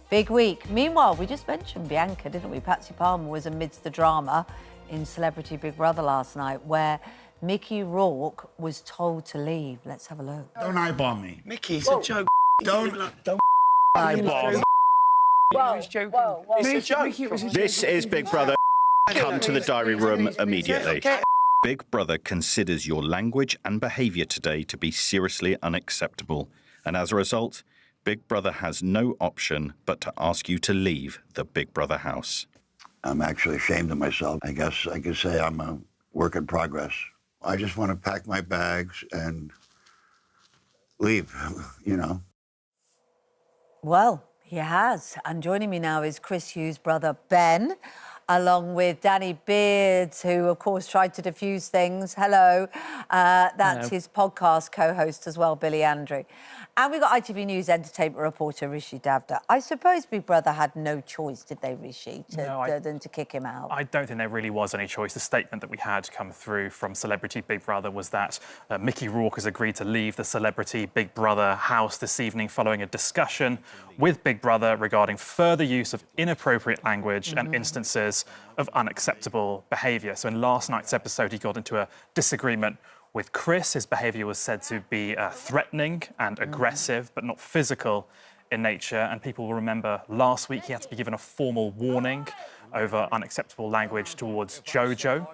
Big week. Meanwhile, we just mentioned Bianca, didn't we? Patsy Palmer was amidst the drama in Celebrity Big Brother last night, where Mickey Rourke was told to leave. Let's have a look. Don't eyeball me. Mickey, it's a joke. Don't eyeball me. He's joking. It's a joke. This is Big Brother. Come to the diary room immediately. Big Brother considers your language and behaviour today to be seriously unacceptable. And as a result, Big Brother has no option but to ask you to leave the Big Brother house. I'm actually ashamed of myself. I guess I could say I'm a work in progress. I just want to pack my bags and leave, you know. Well, he has. And joining me now is Chris Hughes' brother, Ben, along with Danny Beards, who, of course, tried to diffuse things. Hello. That's his podcast co-host as well, Billy Andrew. And we've got ITV News entertainment reporter Rishi Davda. I suppose Big Brother had no choice, did they, Rishi, than to kick him out? I don't think there really was any choice. The statement that we had come through from Celebrity Big Brother was that Mickey Rourke has agreed to leave the Celebrity Big Brother house this evening following a discussion with Big Brother regarding further use of inappropriate language and instances of unacceptable behaviour. So in last night's episode, he got into a disagreement with Chris. His behaviour was said to be threatening and aggressive, but not physical in nature. And people will remember last week he had to be given a formal warning over unacceptable language towards Jojo.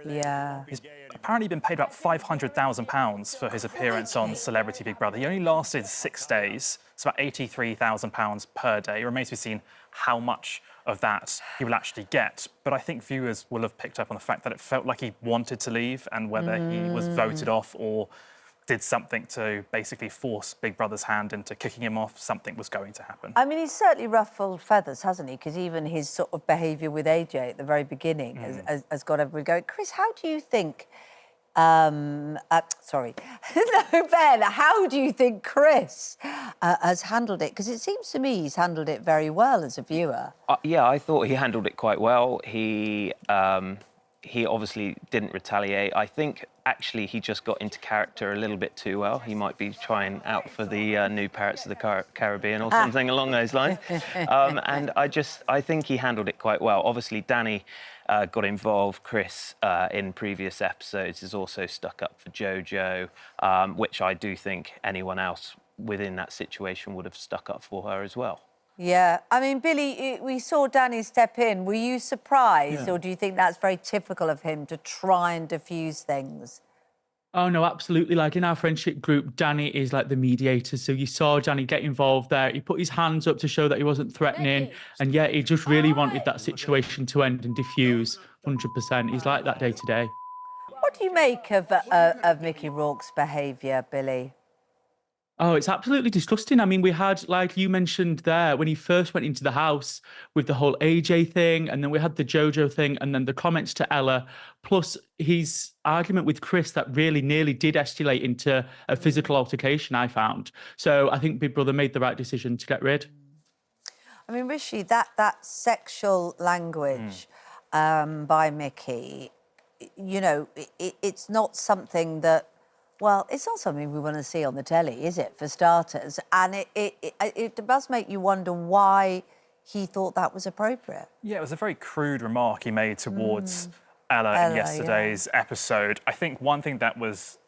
Yeah. He's apparently been paid about £500,000 for his appearance on Celebrity Big Brother. He only lasted 6 days. It's about £83,000 per day. It remains to be seen how much of that he will actually get. But I think viewers will have picked up on the fact that it felt like he wanted to leave, and whether he was voted off or did something to basically force Big Brother's hand into kicking him off, something was going to happen. I mean, he's certainly ruffled feathers, hasn't he? Because even his sort of behaviour with AJ at the very beginning has got everybody going. Chris, how do you think... sorry. No, Ben, how do you think Chris has handled it? Because it seems to me he's handled it very well as a viewer. Yeah, I thought he handled it quite well. He obviously didn't retaliate. I think, actually, he just got into character a little bit too well. He might be trying out for the new Pirates of the Caribbean or something along those lines. And I think he handled it quite well. Obviously, Danny got involved. Chris, in previous episodes, has also stuck up for Jojo, which I do think anyone else within that situation would have stuck up for her as well. Yeah. I mean, Billy, we saw Danny step in. Were you surprised, or do you think that's very typical of him to try and diffuse things? Oh, no, absolutely. Like, in our friendship group, Danny is like the mediator. So you saw Danny get involved there. He put his hands up to show that he wasn't threatening. And yet he just really wanted that situation to end and diffuse 100%. He's like that day to day. What do you make of Mickey Rourke's behaviour, Billy? Oh, it's absolutely disgusting. I mean, we had, like you mentioned there, when he first went into the house with the whole AJ thing, and then we had the Jojo thing, and then the comments to Ella, plus his argument with Chris that really nearly did escalate into a physical altercation, I found. So I think Big Brother made the right decision to get rid. I mean, Rishi, that sexual language by Mickey, you know, it's not something that... Well, it's not something we want to see on the telly, is it, for starters? And it does make you wonder why he thought that was appropriate. Yeah, it was a very crude remark he made towards Ella in yesterday's episode. I think one thing that was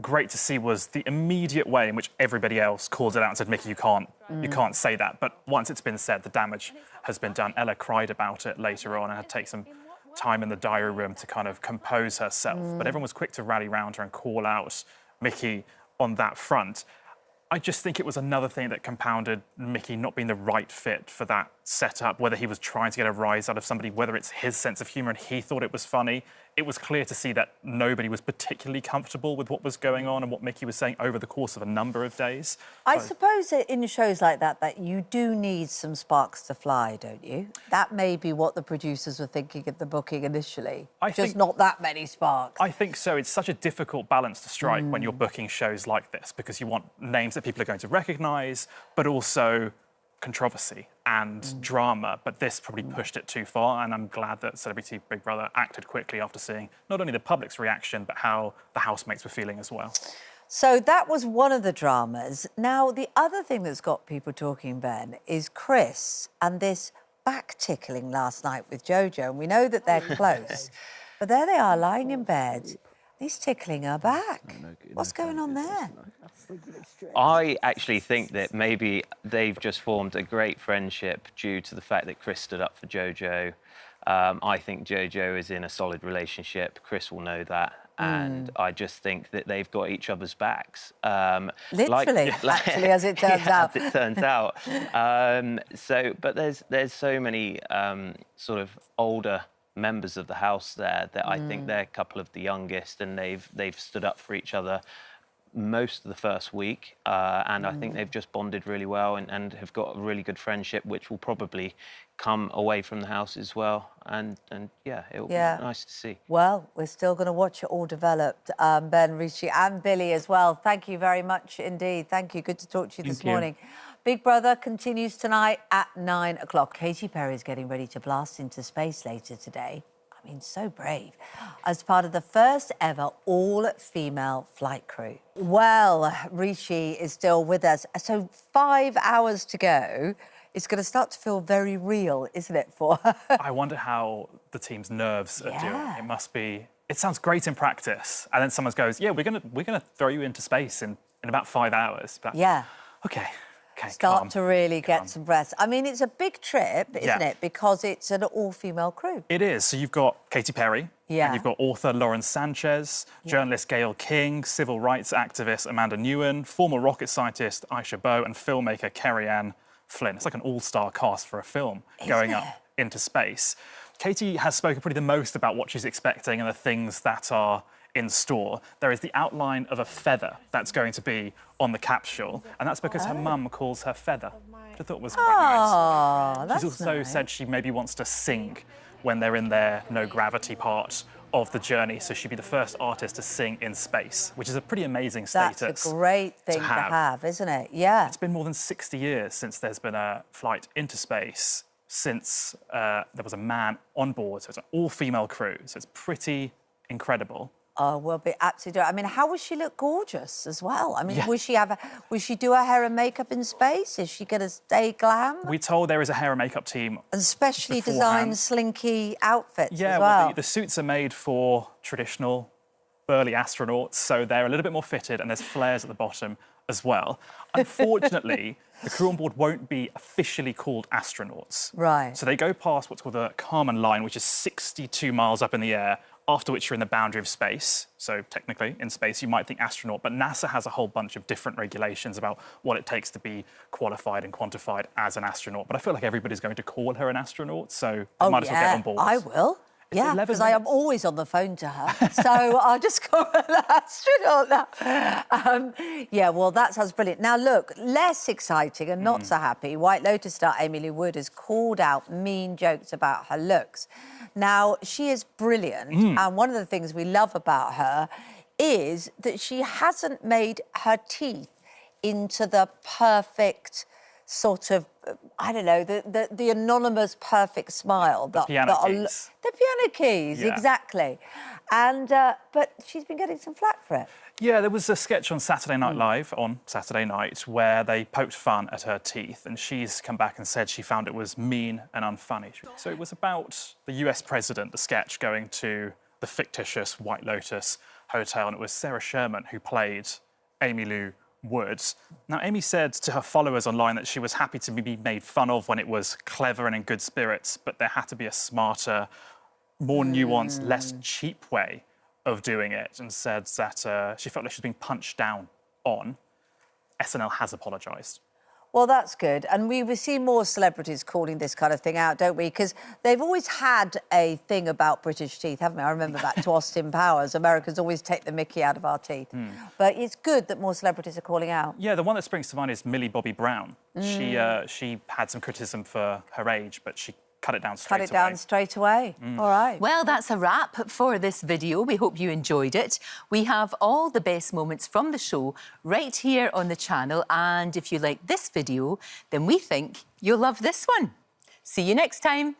great to see was the immediate way in which everybody else called it out and said, Mickey, you can't say that. But once it's been said, the damage has been done. Ella cried about it later on and had to take some time in the diary room to kind of compose herself. But everyone was quick to rally round her and call out Mickey on that front. I just think it was another thing that compounded Mickey not being the right fit for that setup, whether he was trying to get a rise out of somebody, whether it's his sense of humour and he thought it was funny. It was clear to see that nobody was particularly comfortable with what was going on and what Mickey was saying over the course of a number of days. I suppose in shows like that you do need some sparks to fly, don't you? That may be what the producers were thinking at the booking initially. Just not that many sparks. I think so. It's such a difficult balance to strike when you're booking shows like this, because you want names that people are going to recognise, but also controversy and drama, but this probably pushed it too far, and I'm glad that Celebrity Big Brother acted quickly after seeing not only the public's reaction, but how the housemates were feeling as well. So that was one of the dramas. Now, the other thing that's got people talking, Ben, is Chris and this back-tickling last night with Jojo. And we know that they're close. But there they are, lying in bed. He's tickling her back. What's going on there? I actually think that maybe they've just formed a great friendship due to the fact that Chris stood up for Jojo. I think Jojo is in a solid relationship. Chris will know that. And I just think that they've got each other's backs. Literally, actually, as it turns out. As it turns out. But there's so many sort of older members of the house there that I think they're a couple of the youngest, and they've stood up for each other most of the first week, and I think they've just bonded really well and have got a really good friendship, which will probably come away from the house as well. And yeah, it'll be nice to see. Well, we're still going to watch it all develop. Ben, Rishi and Billy as well. Thank you very much indeed. Thank you. Good to talk to you this morning. Big Brother continues tonight at 9 o'clock. Katy Perry is getting ready to blast into space later today. I mean, so brave. As part of the first ever all-female flight crew. Well, Rishi is still with us. So 5 hours to go. It's going to start to feel very real, isn't it, for her? I wonder how the team's nerves are doing. It must be... It sounds great in practice. And then someone goes, yeah, we're gonna throw you into space in about 5 hours. But, OK. Start to really get some rest. I mean, it's a big trip, isn't it? Because it's an all-female crew. It is. So you've got Katy Perry. And you've got author Lauren Sanchez, journalist Gayle King, civil rights activist Amanda Nguyen, former rocket scientist Aisha Bowe, and filmmaker Kerry-Ann Flynn. It's like an all-star cast for a film going up into space. Katy has spoken probably the most about what she's expecting and the things that are in store. There is the outline of a feather that's going to be on the capsule, and that's because her mum calls her Feather, which I thought was quite nice. She's also said she maybe wants to sing when they're in their no-gravity part of the journey, so she'd be the first artist to sing in space, which is a pretty amazing status. That's a great thing to have, isn't it? Yeah. It's been more than 60 years since there's been a flight into space, since there was a man on board, so it's an all-female crew, so it's pretty incredible. Oh, we'll be absolutely... I mean, how will she look gorgeous as well? I mean, will she do her hair and makeup in space? Is she going to stay glam? We're told there is a hair and makeup team and specially designed slinky outfits as well. Well, the suits are made for traditional burly astronauts, so they're a little bit more fitted, and there's flares at the bottom as well. Unfortunately, the crew on board won't be officially called astronauts. Right. So they go past what's called the Kármán line, which is 62 miles up in the air, after which you're in the boundary of space. So technically, in space, you might think astronaut, but NASA has a whole bunch of different regulations about what it takes to be qualified and quantified as an astronaut. But I feel like everybody's going to call her an astronaut, so you might as well get on board. I will. Yeah, because I am always on the phone to her, so I'll just call her an astronaut now. Yeah, well, that sounds brilliant. Now, look, less exciting and not so happy, White Lotus star Amy Lou Wood has called out mean jokes about her looks. Now, she is brilliant, and one of the things we love about her is that she hasn't made her teeth into the perfect sort of, I don't know, the anonymous perfect smile. The piano keys. The piano keys, exactly. And, but she's been getting some flack for it. Yeah, there was a sketch on Saturday Night Live on Saturday night where they poked fun at her teeth, and she's come back and said she found it was mean and unfunny. So it was about the US president, the sketch, going to the fictitious White Lotus hotel, and it was Sarah Sherman who played Amy Lou Wood. Now, Amy said to her followers online that she was happy to be made fun of when it was clever and in good spirits, but there had to be a smarter, more nuanced, less cheap way of doing it, and said that she felt like she's being punched down on. SNL has apologised. Well, that's good. And we see more celebrities calling this kind of thing out, don't we? Because they've always had a thing about British teeth, haven't they? I remember that to Austin Powers. Americans always take the mickey out of our teeth. But it's good that more celebrities are calling out. Yeah, the one that springs to mind is Millie Bobby Brown. She had some criticism for her age, but she cut it down straight away. Cut it down straight away. All right. Well, that's a wrap for this video. We hope you enjoyed it. We have all the best moments from the show right here on the channel. And if you like this video, then we think you'll love this one. See you next time.